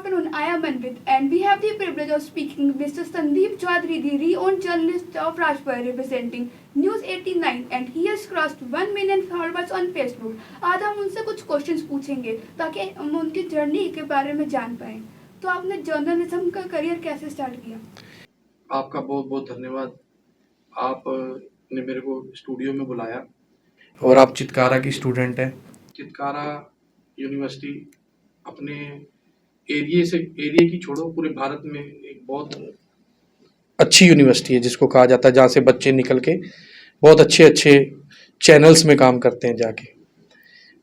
afternoon. I am Manvit, and we have the privilege of speaking with Mr. Sandeep Chaudhary, the renowned journalist of Rajpur, representing News 89, and he has crossed 1 million followers on Facebook. आज हम उनसे कुछ questions पूछेंगे ताकि हम उनकी journey के बारे में जान पाएं। तो आपने जर्नलिज्म का करियर कैसे स्टार्ट किया? आपका बहुत बहुत धन्यवाद। आपने मेरे को स्टूडियो में बुलाया। और आप चितकारा की स्टूडेंट हैं। चितकारा यूनिवर्सिटी अपने एरिया की छोड़ो, पूरे भारत में एक बहुत अच्छी यूनिवर्सिटी है जिसको कहा जाता है, जहाँ से बच्चे निकल के बहुत अच्छे अच्छे चैनल्स में काम करते हैं जाके।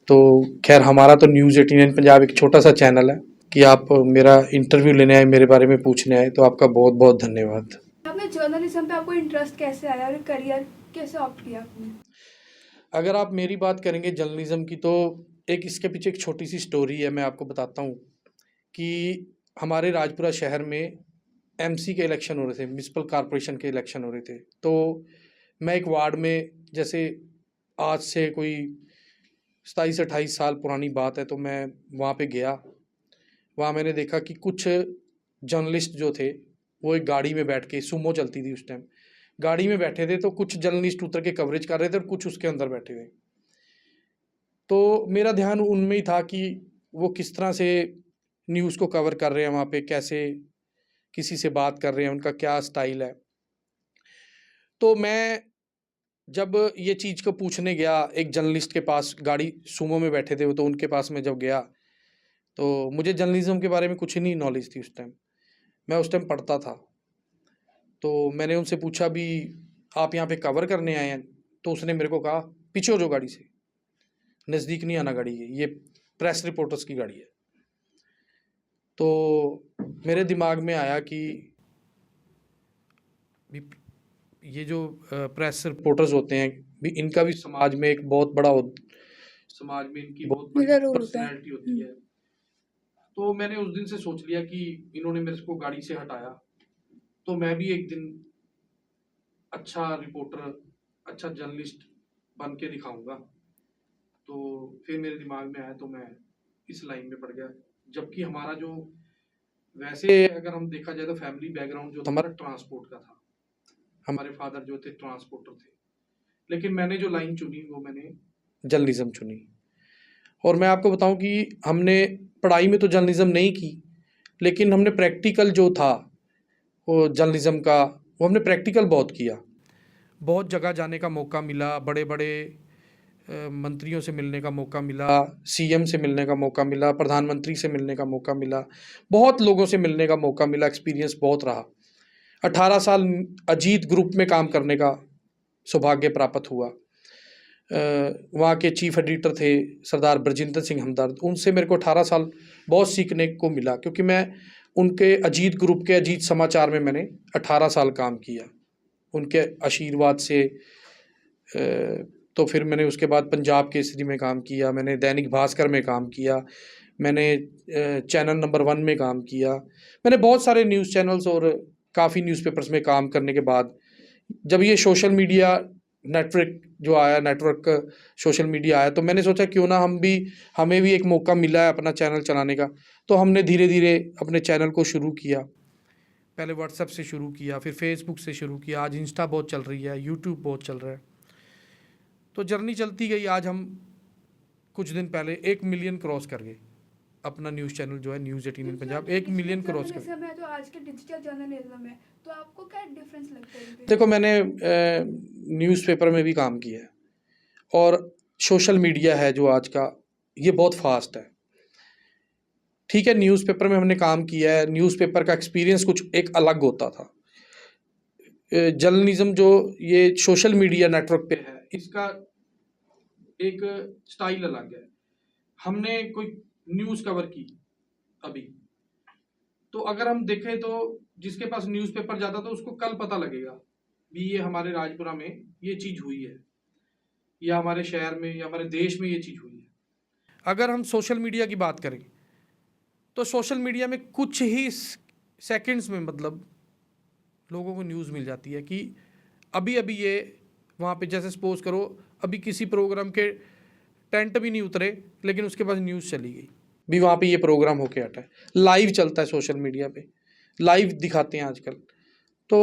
तो खैर हमारा तो न्यूज़ 89 पंजाब एक छोटा सा चैनल है कि आप मेरा इंटरव्यू लेने आए, मेरे बारे में पूछने आए, तो आपका बहुत बहुत धन्यवाद। आपने जर्नलिज्म पे आपको इंटरेस्ट कैसे आया और करियर कैसे ऑप्ट किया आपने? अगर आप मेरी बात करेंगे जर्नलिज्म की, तो एक इसके पीछे एक छोटी सी स्टोरी है, मैं आपको बताता हूँ कि हमारे राजपुरा शहर में एमसी के इलेक्शन हो रहे थे, म्यूनसिपल कॉरपोरेशन के इलेक्शन हो रहे थे। तो मैं एक वार्ड में, जैसे आज से कोई 27-28 साल पुरानी बात है, तो मैं वहाँ पे गया। वहाँ मैंने देखा कि कुछ जर्नलिस्ट जो थे वो एक गाड़ी में बैठ के, सुमो चलती थी उस टाइम, गाड़ी में बैठे थे। तो कुछ जर्नलिस्ट उतर के कवरेज कर रहे थे और कुछ उसके अंदर बैठे थे। तो मेरा ध्यान उनमें ही था कि वो किस तरह से न्यूज़ को कवर कर रहे हैं, वहाँ पे कैसे किसी से बात कर रहे हैं, उनका क्या स्टाइल है। तो मैं जब ये चीज़ को पूछने गया एक जर्नलिस्ट के पास, गाड़ी सुमो में बैठे थे वो, तो उनके पास मैं जब गया तो मुझे जर्नलिज्म के बारे में कुछ नहीं नॉलेज थी उस टाइम, मैं उस टाइम पढ़ता था। तो मैंने उनसे पूछा भी आप यहाँ पे कवर करने आए हैं? तो उसने मेरे को कहा पीछे हो जाओ गाड़ी से, नज़दीक नहीं आना गाड़ी के, ये प्रेस रिपोर्टर्स की गाड़ी है। तो मेरे दिमाग में आया कि ये जो प्रेस रिपोर्टर्स होते हैं भी, इनका भी समाज में एक बहुत बड़ा समाज में इनकी बहुत बड़ी पर्सनैलिटी होती है। तो मैंने उस दिन से सोच लिया कि इन्होंने मेरे को गाड़ी से हटाया तो मैं भी एक दिन अच्छा रिपोर्टर, अच्छा जर्नलिस्ट बन के दिखाऊंगा। तो फिर मेरे दिमाग में आया तो मैं इस लाइन में पड़ गया। जबकि हमारा जो, वैसे अगर हम देखा जाए तो फैमिली बैकग्राउंड जो था हमारा ट्रांसपोर्ट का था, हमारे फादर जो थे ट्रांसपोर्टर थे, लेकिन मैंने जो लाइन चुनी वो मैंने जर्नलिज्म चुनी। और मैं आपको बताऊं कि हमने पढ़ाई में तो जर्नलिज्म नहीं की, लेकिन हमने प्रैक्टिकल जो था वो जर्नलिज्म का, वो हमने प्रैक्टिकल बहुत किया। बहुत जगह जाने का मौका मिला, बड़े बड़े मंत्रियों से मिलने का मौका मिला, सीएम से मिलने का मौका मिला, प्रधानमंत्री से मिलने का मौका मिला, बहुत लोगों से मिलने का मौका मिला, एक्सपीरियंस बहुत रहा। 18 साल अजीत ग्रुप में काम करने का सौभाग्य प्राप्त हुआ। वहाँ के चीफ एडिटर थे सरदार ब्रजिंदर सिंह हमदर्द, उनसे मेरे को 18 साल बहुत सीखने को मिला, क्योंकि मैं उनके अजीत ग्रुप के अजीत समाचार में मैंने 18 साल काम किया उनके आशीर्वाद से। तो फिर मैंने उसके बाद पंजाब केसरी में काम किया, मैंने दैनिक भास्कर में काम किया, मैंने चैनल नंबर 1 में काम किया, मैंने बहुत सारे न्यूज़ चैनल्स और काफ़ी न्यूज़पेपर्स में काम करने के बाद जब ये social media network social media आया, तो मैंने सोचा क्यों ना हमें भी एक मौका मिला है अपना चैनल चलाने का। तो हमने धीरे धीरे अपने चैनल को शुरू किया। पहले व्हाट्सएप से शुरू किया, फिर फेसबुक से शुरू किया, आज इंस्टा बहुत चल रही है, यूट्यूब बहुत चल रहा है। तो जर्नी चलती गई। आज हम कुछ दिन पहले 1 मिलियन क्रॉस कर गए। अपना न्यूज़ चैनल जो है न्यूज़ 18 पंजाब 1 मिलियन क्रॉस कर गया। तो आज के डिजिटल जर्नलिज्म में तो आपको क्या डिफरेंस लगता है? देखो, मैंने न्यूज़पेपर में भी काम किया है, और सोशल मीडिया है जो आज का, ये बहुत फास्ट है। ठीक है, न्यूज़पेपर में हमने काम किया है, न्यूज़पेपर का एक्सपीरियंस कुछ एक अलग होता था। जर्नलिज्म जो ये सोशल मीडिया नेटवर्क पे है, इसका एक स्टाइल अलग है। हमने कोई न्यूज़ कवर की अभी, तो अगर हम देखें तो जिसके पास न्यूज़पेपर ज़्यादा तो उसको कल पता लगेगा भी ये हमारे राजपुरा में ये चीज़ हुई है, या हमारे शहर में या हमारे देश में ये चीज़ हुई है। अगर हम सोशल मीडिया की बात करें तो सोशल मीडिया में कुछ ही सेकंड्स में मतलब लोगों को न्यूज़ मिल जाती है कि अभी अभी ये वहाँ पे, जैसे सपोज करो अभी किसी प्रोग्राम के टेंट भी नहीं उतरे लेकिन उसके पास न्यूज़ चली गई, भी वहाँ पे ये प्रोग्राम होके हटा है। लाइव चलता है सोशल मीडिया पे, लाइव दिखाते हैं आजकल। तो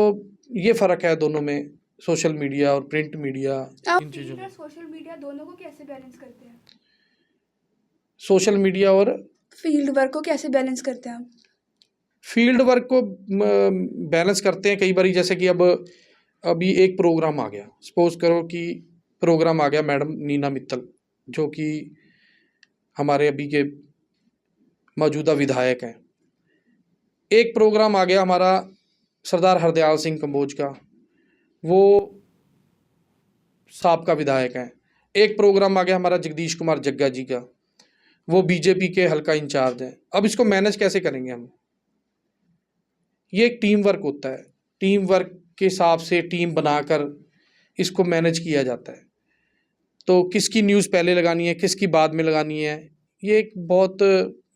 ये फ़र्क है दोनों में, सोशल मीडिया और प्रिंट मीडिया, इन चीज़ों में। सोशल मीडिया दोनों को कैसे बैलेंस करते हैं? सोशल मीडिया और फील्ड वर्क को कैसे बैलेंस करते हैं आप? फील्ड वर्क को बैलेंस करते हैं कई बारी, जैसे कि अब अभी एक प्रोग्राम आ गया, सपोज करो कि प्रोग्राम आ गया मैडम नीना मित्तल, जो कि हमारे अभी के मौजूदा विधायक हैं। एक प्रोग्राम आ गया हमारा सरदार हरदयाल सिंह कंबोज का, वो साबका विधायक हैं। एक प्रोग्राम आ गया हमारा जगदीश कुमार जग्गा जी का, वो बीजेपी के हल्का इंचार्ज हैं। अब इसको मैनेज कैसे करेंगे हम? ये एक टीम वर्क होता है, टीम वर्क के हिसाब से टीम बनाकर इसको मैनेज किया जाता है। तो किसकी न्यूज़ पहले लगानी है, किसकी बाद में लगानी है, ये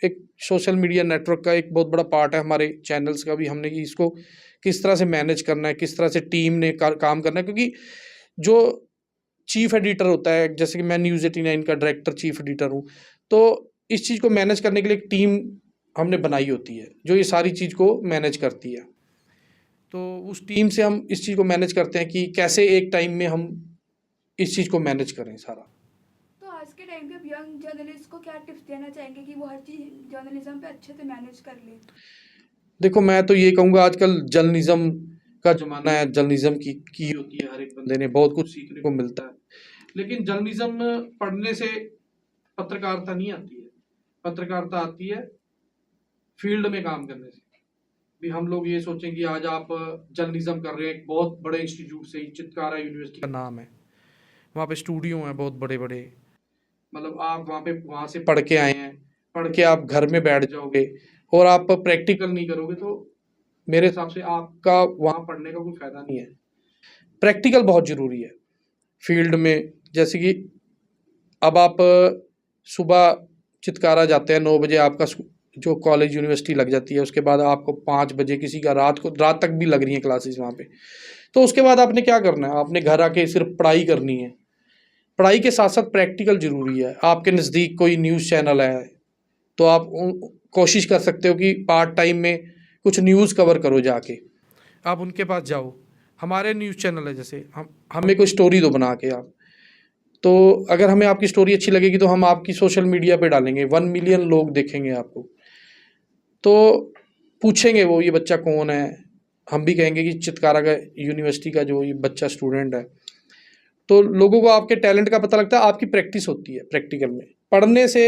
एक सोशल मीडिया नेटवर्क का एक बहुत बड़ा पार्ट है। हमारे चैनल्स का भी हमने कि इसको किस तरह से मैनेज करना है, किस तरह से टीम ने काम करना है। क्योंकि जो चीफ एडिटर होता है, जैसे कि मैं न्यूज़ 89 का डायरेक्टर चीफ एडिटर हूँ, तो इस चीज़ को मैनेज करने के लिए एक टीम हमने बनाई होती है जो ये सारी चीज़ को मैनेज करती है। तो उस टीम से हम इस चीज़ को मैनेज करते हैं कि कैसे एक टाइम में हम इस चीज़ को मैनेज करें सारा। तो आज के टाइम पे यंग जर्नलिस्ट को क्या टिप्स देना चाहेंगे कि वो हर चीज़ जर्नलिज्म पे अच्छे से मैनेज कर ले? देखो, मैं तो ये कहूँगा आजकल जर्नलिज्म का ज़माना है, जर्नलिज्म की होती है, हर एक बंदे ने बहुत कुछ सीखने को मिलता है। लेकिन जर्नलिज्म पढ़ने से पत्रकारिता नहीं आती है, पत्रकारिता आती है फील्ड में काम करने से। भी हम लोग ये सोचें कि आज आप जर्नलिज्म कर रहे हैं एक बहुत बड़े इंस्टीट्यूट से, चितकारा यूनिवर्सिटी का नाम है, वहाँ पे स्टूडियो हैं बहुत बड़े बड़े, मतलब आप वहाँ से पढ़ के आए हैं, पढ़ के आप घर में बैठ जाओगे और आप प्रैक्टिकल नहीं करोगे, तो मेरे हिसाब से आपका वहाँ पढ़ने का कोई फ़ायदा नहीं है। प्रैक्टिकल बहुत ज़रूरी है फील्ड में। जैसे कि अब आप सुबह चितकारा जाते हैं 9 बजे, आपका जो कॉलेज यूनिवर्सिटी लग जाती है, उसके बाद आपको 5 बजे किसी का रात तक भी लग रही हैं क्लासेस वहाँ पे। तो उसके बाद आपने क्या करना है? आपने घर आके सिर्फ पढ़ाई करनी है। पढ़ाई के साथ साथ प्रैक्टिकल ज़रूरी है। आपके नज़दीक कोई न्यूज़ चैनल है तो आप कोशिश कर सकते हो कि पार्ट टाइम में कुछ न्यूज़ कवर करो, जाके आप उनके पास जाओ। हमारे न्यूज़ चैनल है, जैसे हमें कोई स्टोरी दो बना के आप, तो अगर हमें आपकी स्टोरी अच्छी लगेगी तो हम आपकी सोशल मीडिया पे डालेंगे, 1 मिलियन लोग देखेंगे आपको, तो पूछेंगे वो ये बच्चा कौन है। हम भी कहेंगे कि चितकारा का यूनिवर्सिटी का जो ये बच्चा स्टूडेंट है। तो लोगों को आपके टैलेंट का पता लगता है, आपकी प्रैक्टिस होती है प्रैक्टिकल में। पढ़ने से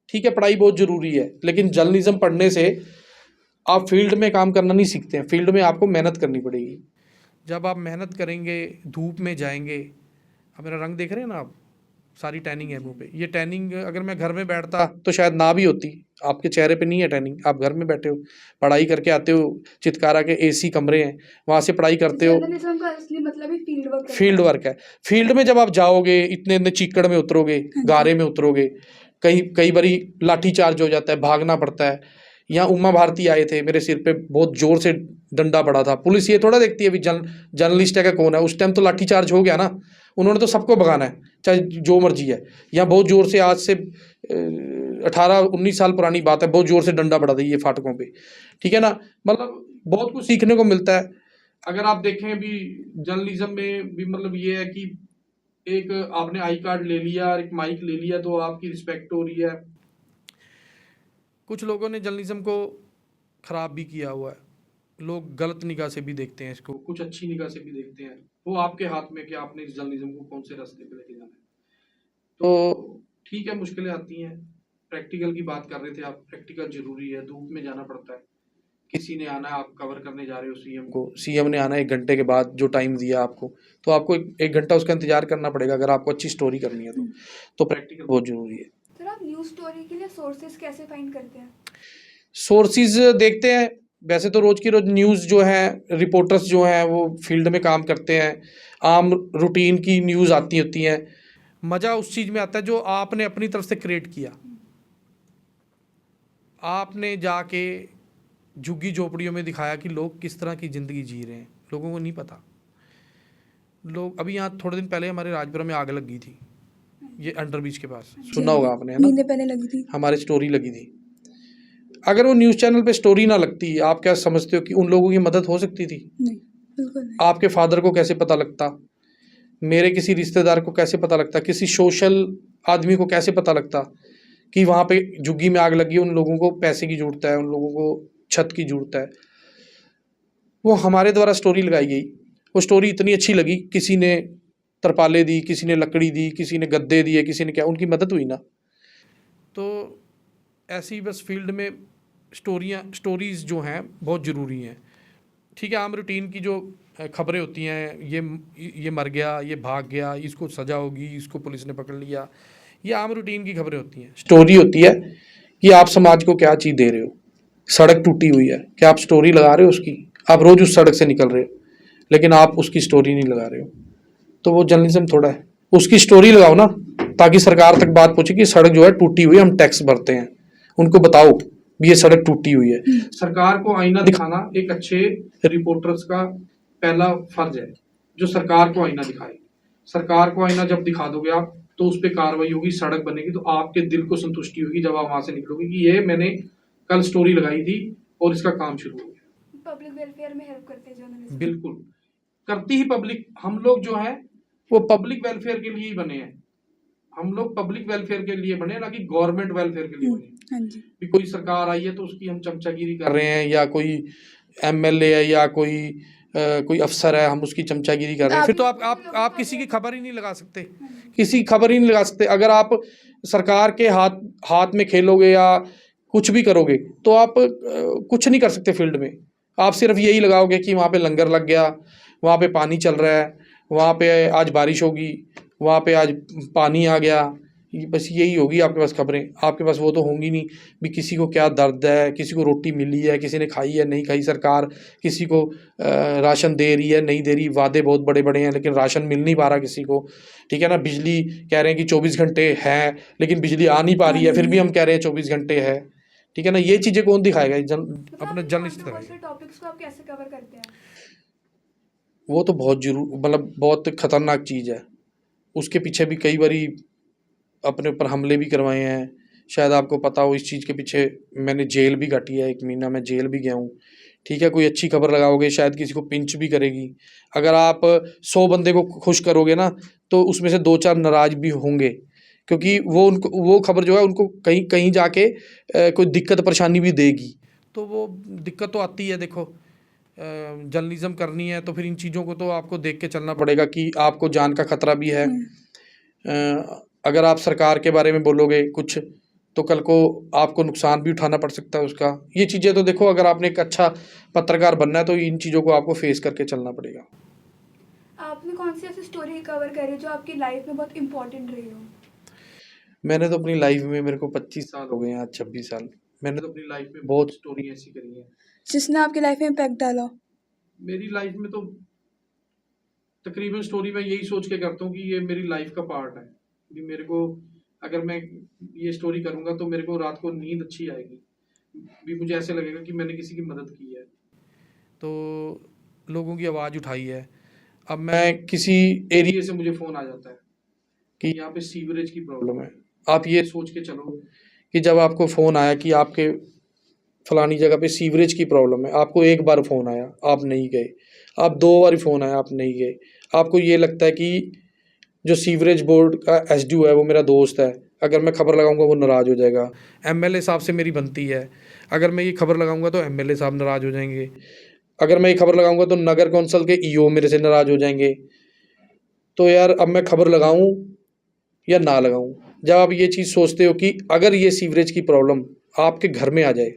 ठीक है, पढ़ाई बहुत ज़रूरी है, लेकिन जर्नलिज्म पढ़ने से आप फील्ड में काम करना नहीं सीखते हैं। फील्ड में आपको मेहनत करनी पड़ेगी। जब आप मेहनत करेंगे, धूप में जाएंगे, अब मेरा रंग देख रहे हैं ना आप, सारी टैनिंग है मुंह पे। ये टैनिंग अगर मैं घर में बैठता तो शायद ना भी होती। आपके चेहरे पे नहीं है टैनिंग, आप घर में बैठे हो, पढ़ाई करके आते हो, चितकारा के एसी कमरे हैं, वहाँ से पढ़ाई करते हो। जर्नलिज्म का असली मतलब ही फील्ड वर्क है। फील्ड में जब आप जाओगे, इतने चीकड़ में उतरोगे, गारे में उतरोगे, कई बारी लाठी चार्ज हो जाता है, भागना पड़ता है। यहाँ उमा भारती आए थे, मेरे सिर पे बहुत जोर से डंडा पड़ा था। पुलिस ये थोड़ा देखती है भी जर्नलिस्ट है का कौन है। उस टाइम तो लाठी चार्ज हो गया ना, उन्होंने तो सबको भगाना है, चाहे जो मर्जी है। यहाँ बहुत जोर से, आज से 18-19 साल पुरानी बात है, बहुत जोर से डंडा पड़ा था ये फाटकों पे, ठीक है ना। मतलब बहुत कुछ सीखने को मिलता है। अगर आप देखें भी जर्नलिज्म में भी, मतलब ये है कि एक आपने आई कार्ड ले लिया और एक माइक ले लिया तो आपकी रिस्पेक्ट हो रही है। कुछ लोगों ने जर्नलिज्म को ख़राब भी किया हुआ है, लोग गलत निगाह से भी देखते हैं इसको, कुछ अच्छी निगाह से भी देखते हैं। वो आपके हाथ में कि आपने इस जर्नलिज्म को कौन से रास्ते पे लेके जाना है। तो ठीक है, मुश्किलें आती हैं। प्रैक्टिकल की बात कर रहे थे आप, प्रैक्टिकल ज़रूरी है, धूप में जाना पड़ता है। किसी ने आना है, आप कवर करने जा रहे हो सीएम को, सीएम ने आना है 1 घंटे के बाद, जो टाइम दिया आपको, तो आपको 1 घंटा उसका इंतजार करना पड़ेगा अगर आपको अच्छी स्टोरी करनी है तो प्रैक्टिकल बहुत ज़रूरी है। सर, आप न्यूज़ स्टोरी के लिए सोर्सेज कैसे फाइंड करते हैं? सोर्सेज देखते हैं, वैसे तो रोज़ की रोज़ न्यूज़ जो है, रिपोर्टर्स जो हैं वो फील्ड में काम करते हैं, आम रूटीन की न्यूज़ आती होती हैं। मज़ा उस चीज़ में आता है जो आपने अपनी तरफ से क्रिएट किया। आपने जाके झुग्गी झोपड़ियों में दिखाया कि लोग किस तरह की ज़िंदगी जी रहे हैं, लोगों को नहीं पता। लोग, अभी यहाँ थोड़े दिन पहले हमारे राजपुरा में आग लगी थी, ये अंडर ब्रिज के पास, सुना होगा आपने, है ना? महीने पहले लगी थी, हमारी स्टोरी लगी थी। अगर वो न्यूज़ चैनल पे स्टोरी ना लगती, आप क्या समझते हो कि उन लोगों की मदद हो सकती थी? नहीं, बिल्कुल नहीं। आपके फादर को कैसे पता लगता? मेरे किसी रिश्तेदार को कैसे पता लगता? किसी सोशल आदमी को कैसे पता लगता कि वहाँ पे झुग्गी में आग लगी है, उन लोगों को पैसे की ज़रूरत है, उन लोगों को छत की ज़रूरत है। वो हमारे द्वारा स्टोरी लगाई गई। वो स्टोरी इतनी अच्छी लगी, किसी ने तरपालें दी, किसी ने लकड़ी दी, किसी ने गद्दे दिए, किसी ने क्या, उनकी मदद हुई ना। तो ऐसी बस फील्ड में स्टोरीज़ जो हैं बहुत ज़रूरी हैं। ठीक है, आम रूटीन की जो खबरें होती हैं, ये मर गया, ये भाग गया, इसको सज़ा होगी, इसको पुलिस ने पकड़ लिया, ये आम रूटीन की खबरें होती हैं। स्टोरी होती है कि आप समाज को क्या चीज़ दे रहे हो। सड़क टूटी हुई है, क्या आप स्टोरी लगा रहे हो उसकी? आप रोज़ उस सड़क से निकल रहे हो, लेकिन आप उसकी स्टोरी नहीं लगा रहे हो, तो वो जर्नलिज्म थोड़ा है। उसकी स्टोरी लगाओ ना, ताकि सरकार तक बात पहुंचे कि सड़क जो है टूटी हुई है, हम टैक्स भरते हैं, उनको बताओ भी ये सड़क टूटी हुई है। सरकार को आईना दिखाना एक अच्छे रिपोर्टर्स का पहला फर्ज है, जो सरकार को आईना दिखाए। सरकार को आईना जब दिखा दोगे आप, तो उस पर कार्रवाई होगी, सड़क बनेगी, तो आपके दिल को संतुष्टि होगी जब आप वहां से निकलोगे कि ये मैंने कल स्टोरी लगाई थी और इसका काम शुरू हो गया। पब्लिक वेलफेयर में हेल्प करते हैं जर्नलिस्ट। बिल्कुल करती ही पब्लिक। हम लोग जो है वो पब्लिक वेलफेयर के लिए ही बने हैं। हम लोग पब्लिक वेलफेयर के लिए बने, ना कि गवर्नमेंट वेलफेयर के लिए बने। हाँ जी। भी कोई सरकार आई है तो उसकी हम चमचागिरी कर रहे हैं, या कोई एमएलए है या कोई अफसर है, हम उसकी चमचागिरी कर रहे हैं, फिर तो आप किसी की खबर ही नहीं लगा सकते। किसी की खबर ही नहीं लगा सकते। अगर आप सरकार के हाथ में खेलोगे या कुछ भी करोगे, तो आप कुछ नहीं कर सकते फील्ड में। आप सिर्फ यही लगाओगे कि वहाँ पे लंगर लग गया, वहाँ पे पानी चल रहा है, वहाँ पे आज बारिश होगी, वहाँ पे आज पानी आ गया, बस यही होगी आपके पास खबरें। आपके पास वो तो होंगी नहीं भी किसी को क्या दर्द है, किसी को रोटी मिली है, किसी ने खाई है नहीं खाई, सरकार किसी को राशन दे रही है नहीं दे रही। वादे बहुत बड़े बड़े हैं, लेकिन राशन मिल नहीं पा रहा किसी को। ठीक है ना, बिजली कह रहे हैं कि 24 घंटे है, लेकिन बिजली आ नहीं पा रही है, फिर भी हम कह रहे हैं 24 घंटे है। ठीक है ना, ये चीज़ें कौन दिखाएगा? अपने जर्नलिस्ट दिखाएगा। टॉपिक्स को आप कैसे कवर करते हैं? वो तो बहुत मतलब बहुत खतरनाक चीज़ है। उसके पीछे भी कई बारी अपने ऊपर हमले भी करवाए हैं। शायद आपको पता हो, इस चीज़ के पीछे मैंने जेल भी काटी है, 1 महीना मैं जेल भी गया हूँ। ठीक है, कोई अच्छी खबर लगाओगे शायद किसी को पिंच भी करेगी। अगर आप 100 बंदे को खुश करोगे ना, तो उसमें से 2-4 नाराज भी होंगे, क्योंकि वो खबर जो है उनको कहीं जाके कोई दिक्कत परेशानी भी देगी। तो वो दिक्कत तो आती है। देखो, जर्नलिज्म करनी है तो फिर इन चीज़ों को तो आपको देख के चलना पड़ेगा कि आपको जान का खतरा भी है। अगर आप सरकार के बारे में बोलोगे कुछ, तो कल को आपको नुकसान भी उठाना पड़ सकता है उसका। ये चीज़ें तो देखो, अगर आपने एक अच्छा पत्रकार बनना है तो इन चीज़ों को आपको फेस करके चलना पड़ेगा। आपने कौन सी ऐसी स्टोरी कवर करी जो आपकी लाइफ में बहुत इंपॉर्टेंट रही हो? मैंने तो अपनी लाइफ में, मेरे को 25 साल हो गए हैं, आज 26 साल, मैंने तो अपनी लाइफ में बहुत स्टोरी ऐसी करी है जिसने आपकी लाइफ में इम्पैक्ट डाला। मेरी लाइफ में तो तकरीबन स्टोरी मैं यही सोच के करता हूँ कि ये मेरी लाइफ का पार्ट है। कि मेरे को, अगर मैं ये स्टोरी करूँगा तो मेरे को रात को नींद अच्छी आएगी, भी मुझे ऐसे लगेगा कि मैंने किसी की मदद की है, तो लोगों की आवाज़ उठाई है। अब मैं किसी एरिया से मुझे फ़ोन आ जाता है कि यहाँ पे सीवरेज की प्रॉब्लम है। आप ये सोच के चलो कि जब आपको फ़ोन आया कि आपके फलानी जगह पे सीवरेज की प्रॉब्लम है, आपको एक बार फ़ोन आया, आप नहीं गए, आप 2 बार फ़ोन आया, आप नहीं गए, आपको ये लगता है कि जो सीवरेज बोर्ड का एसडीओ है वो मेरा दोस्त है, अगर मैं खबर लगाऊंगा वो नाराज़ हो जाएगा। एमएलए साहब से मेरी बनती है, अगर मैं ये खबर लगाऊंगा तो एमएलए साहब नाराज़ हो जाएंगे। अगर मैं ये खबर लगाऊंगा तो नगर कौंसल के ईओ मेरे से नाराज़ हो जाएंगे। तो यार, अब मैं खबर लगाऊं या ना लगाऊं? जब आप ये चीज़ सोचते हो कि अगर ये सीवरेज की प्रॉब्लम आपके घर में आ जाए,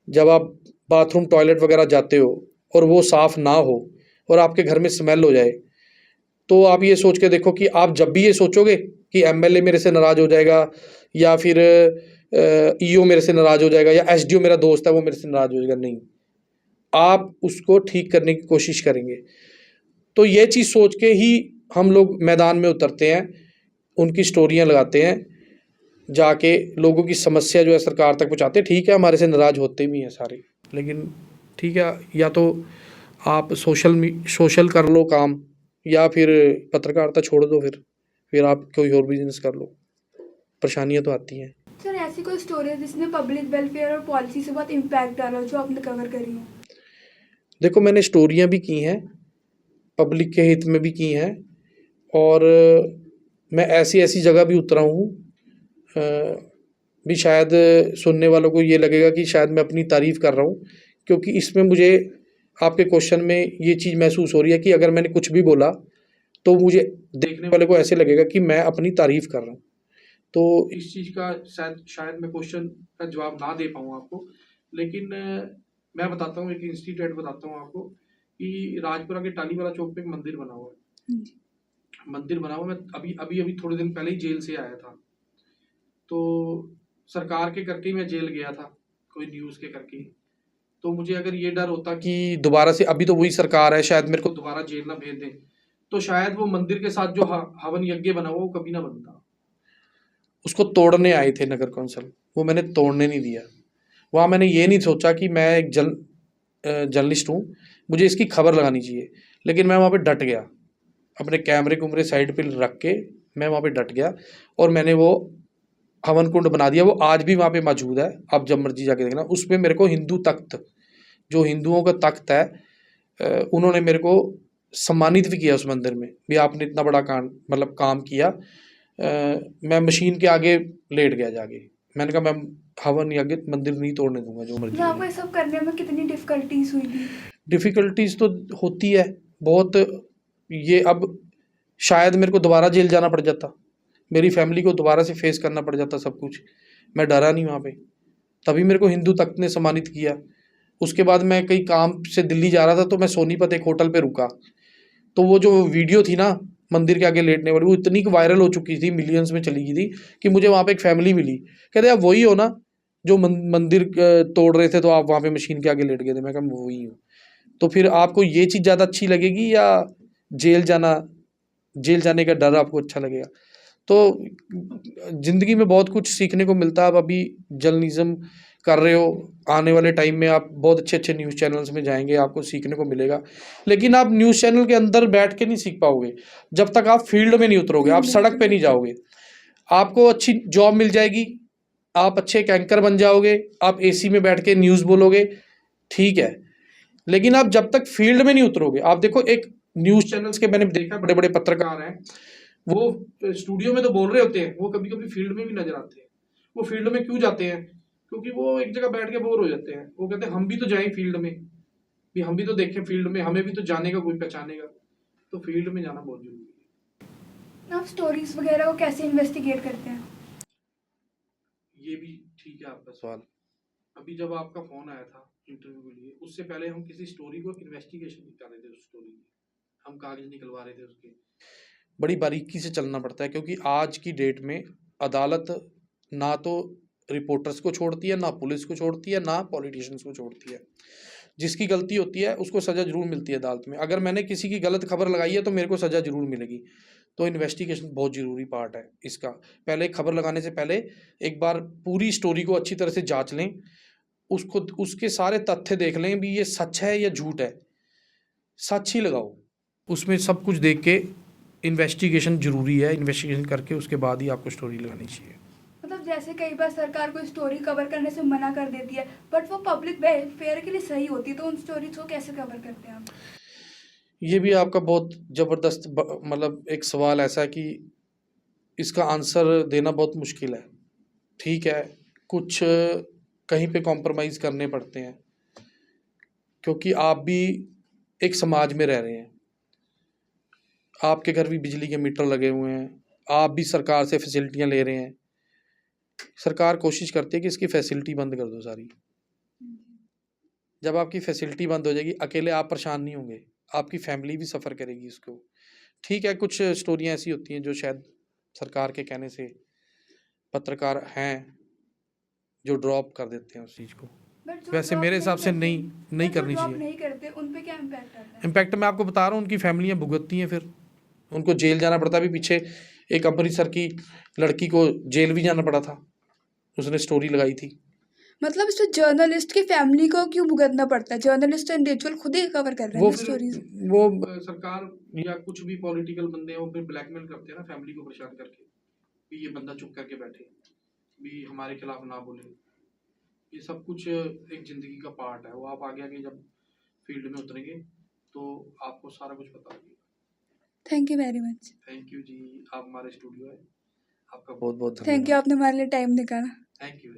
जब आप बाथरूम टॉयलेट वगैरह जाते हो और वो साफ़ ना हो और आपके घर में स्मेल हो जाए, तो आप ये सोच के देखो कि आप जब भी ये सोचोगे कि एमएलए मेरे से नाराज़ हो जाएगा, या फिर ईओ मेरे से नाराज़ हो जाएगा, या एसडीओ मेरा दोस्त है वो मेरे से नाराज़ हो जाएगा, नहीं, आप उसको ठीक करने की कोशिश करेंगे। तो ये चीज़ सोच के ही हम लोग मैदान में उतरते हैं, उनकी स्टोरियाँ लगाते हैं, जाके लोगों की समस्या जो है सरकार तक पहुँचाते हैं। ठीक है, हमारे से नाराज़ होते भी हैं सारे, लेकिन ठीक है, या तो आप सोशल कर लो काम, या फिर पत्रकारिता छोड़ दो, फिर आप कोई और बिजनेस कर लो। परेशानियाँ तो आती हैं। सर, ऐसे ऐसी कोई स्टोरी है जिसने पब्लिक वेलफेयर और पॉलिसी से बहुत इम्पैक्ट डाला हो जो आपने कवर करी हो? देखो, मैंने स्टोरियाँ भी की हैं, पब्लिक के हित में भी की हैं, और मैं ऐसी ऐसी जगह भी उतरा हूँ भी शायद सुनने वालों को ये लगेगा कि शायद मैं अपनी तारीफ़ कर रहा हूँ, क्योंकि इसमें मुझे आपके क्वेश्चन में ये चीज़ महसूस हो रही है कि अगर मैंने कुछ भी बोला तो मुझे देखने वाले को ऐसे लगेगा कि मैं अपनी तारीफ़ कर रहा हूँ। तो इस चीज़ का शायद मैं क्वेश्चन का जवाब ना दे पाऊँ आपको, लेकिन मैं बताता हूँ, एक इंसिडेंट बताता हूँ आपको कि राजपुरा के टालीवाला चौक पे एक मंदिर बना हुआ है। मंदिर बना हुआ, मैं अभी थोड़े दिन पहले ही जेल से आया था। तो सरकार के करके ही मैं जेल गया था, कोई न्यूज़ के करके। तो मुझे अगर ये डर होता कि दोबारा से, अभी तो वही सरकार है, शायद मेरे को दोबारा जेल ना भेज दें, तो शायद वो मंदिर के साथ जो हवन यज्ञ बना हुआ वो कभी ना बनता। उसको तोड़ने आए थे नगर कौंसल, वो मैंने तोड़ने नहीं दिया। वहाँ मैंने ये नहीं सोचा कि मैं एक जर्नलिस्ट हूँ, मुझे इसकी खबर लगानी चाहिए, लेकिन मैं वहाँ पे डट गया। अपने कैमरे कुमरे साइड पे रख के मैं वहाँ पे डट गया और मैंने वो हवन कुंड बना दिया। वो आज भी वहाँ पे मौजूद है, आप जब मर्जी जाके देखना। उस पे मेरे को हिंदू तख्त, जो हिंदुओं का तख्त है, उन्होंने मेरे को सम्मानित भी किया उस मंदिर में भी, आपने इतना बड़ा काम किया। मैं मशीन के आगे लेट गया जाके, मैंने कहा मैं हवन यज्ञ मंदिर नहीं तोड़ने दूंगा, जो मर्जी आपको ये सब करने में कितनी डिफिकल्टीज हुई थी? डिफ़िकल्टीज तो होती है बहुत। ये अब शायद मेरे को दोबारा जेल जाना पड़ जाता, मेरी फैमिली को दोबारा से फेस करना पड़ जाता सब कुछ। मैं डरा नहीं वहाँ पे, तभी मेरे को हिंदू तख्त ने सम्मानित किया। उसके बाद मैं कई काम से दिल्ली जा रहा था, तो मैं सोनीपत एक होटल पे रुका, तो वो जो वीडियो थी ना मंदिर के आगे लेटने वाली, वो इतनी वायरल हो चुकी थी, मिलियंस में चली गई थी कि मुझे वहाँ पे एक फैमिली मिली, कहते आप वही हो ना जो मंदिर तोड़ रहे थे तो आप वहाँ पे मशीन के आगे लेट गए थे। मैं कहा वही हूँ। तो फिर आपको ये चीज़ ज़्यादा अच्छी लगेगी या जेल जेल जाने का डर आपको अच्छा लगेगा? तो ज़िंदगी में बहुत कुछ सीखने को मिलता है। आप अभी जर्नलिज्म कर रहे हो, आने वाले टाइम में आप बहुत अच्छे न्यूज़ चैनल्स में जाएंगे, आपको सीखने को मिलेगा। लेकिन आप न्यूज़ चैनल के अंदर बैठ के नहीं सीख पाओगे जब तक आप फील्ड में नहीं उतरोगे, आप सड़क पे नहीं जाओगे। आपको अच्छी जॉब मिल जाएगी, आप अच्छे एक एंकर बन जाओगे, आप एसी में बैठ के न्यूज़ बोलोगे, ठीक है, लेकिन आप जब तक फील्ड में नहीं उतरोगे। आप देखो, एक न्यूज़ चैनल्स के मैंने देखा, बड़े बड़े पत्रकार हैं, वो स्टूडियो में तो बोल रहे होते हैं, वो कभी कभी फील्ड में भी नजर आते हैं। वो फील्ड में क्यों जाते हैं? क्योंकि वो एक जगह बैठ के बोर हो जाते हैं। वो कहते हैं हम भी तो जाएं फील्ड में, भी हम भी तो देखें फील्ड में, हमें भी तो जानेगा, कोई पहचानेगा। तो फील्ड में जाना बहुत जरूरी है। आप स्टोरीज वगैरह को कैसे इन्वेस्टिगेट करते हैं? ये भी ठीक है आपका सवाल। अभी जब आपका फोन आया था इंटरव्यू के लिए, उससे पहले हम किसी स्टोरी को इन्वेस्टिगेशन कर रहे थे। उस स्टोरी की हम कागज निकलवा रहे थे, उसके बड़ी बारीकी से चलना पड़ता है, क्योंकि आज की डेट में अदालत ना तो रिपोर्टर्स को छोड़ती है, ना पुलिस को छोड़ती है, ना पॉलिटिशियंस को छोड़ती है। जिसकी गलती होती है उसको सज़ा जरूर मिलती है अदालत में। अगर मैंने किसी की गलत खबर लगाई है तो मेरे को सज़ा जरूर मिलेगी। तो इन्वेस्टिगेशन बहुत ज़रूरी पार्ट है इसका। पहले खबर लगाने से पहले एक बार पूरी स्टोरी को अच्छी तरह से जांच लें, उसको, उसके सारे तथ्य देख लें भी ये सच है या झूठ है। सच ही लगाओ, उसमें सब कुछ देख के इन्वेस्टिगेशन ज़रूरी है। इन्वेस्टिगेशन करके उसके बाद ही आपको स्टोरी लगानी चाहिए। मतलब जैसे कई बार सरकार कोई स्टोरी कवर करने से मना कर देती है, बट वो पब्लिक वेलफेयर के लिए सही होती है, तो उन स्टोरीज को कैसे कवर करते हैं आप? ये भी आपका बहुत ज़बरदस्त मतलब एक सवाल ऐसा है कि इसका आंसर देना बहुत मुश्किल है। ठीक है, कुछ कहीं पे कॉम्प्रोमाइज़ करने पड़ते हैं, क्योंकि आप भी एक समाज में रह रहे हैं, आपके घर भी बिजली के मीटर लगे हुए हैं, आप भी सरकार से फैसिलिटियाँ ले रहे हैं। सरकार कोशिश करती है कि इसकी फैसिलिटी बंद कर दो सारी। जब आपकी फैसिलिटी बंद हो जाएगी, अकेले आप परेशान नहीं होंगे, आपकी फैमिली भी सफ़र करेगी इसको। ठीक है, कुछ स्टोरियाँ ऐसी होती हैं जो शायद सरकार के कहने से पत्रकार हैं जो ड्रॉप कर देते हैं उस चीज़ को। वैसे मेरे हिसाब से नहीं करनी चाहिए। नहीं करते, उन पे क्या इम्पैक्ट आता है? इम्पैक्ट मैं आपको बता रहा हूँ, उनकी फैमिलियाँ भुगतती हैं, फिर उनको जेल जाना पड़ता है। अभी पीछे एक अमृतसर की लड़की को जेल भी जाना पड़ा था, उसने स्टोरी लगाई थी। मतलब इसमें जर्नलिस्ट की फैमिली को क्यों भुगतना पड़ता है? जर्नलिस्ट इंडिविजुअल खुद ही कवर कर रहे हैं स्टोरीज। वो सरकार या कुछ भी पॉलिटिकल बंदे हैं, वो फिर ब्लैकमेल करते हैं ना फैमिली को परेशान करके, कि ये बंदा चुप करके बैठे। भी हमारे खिलाफ ना बोले। ये सब कुछ एक ज़िंदगी का पार्ट है, वो आप आगे आगे जब फील्ड में उतरेंगे तो आपको सारा कुछ पता लगेगा। Thank you very much. Thank you जी, आप हमारे स्टूडियो है, आपका बहुत बहुत थैंक यू, धन्यवाद। आपने हमारे लिए टाइम निकाला। Thank you.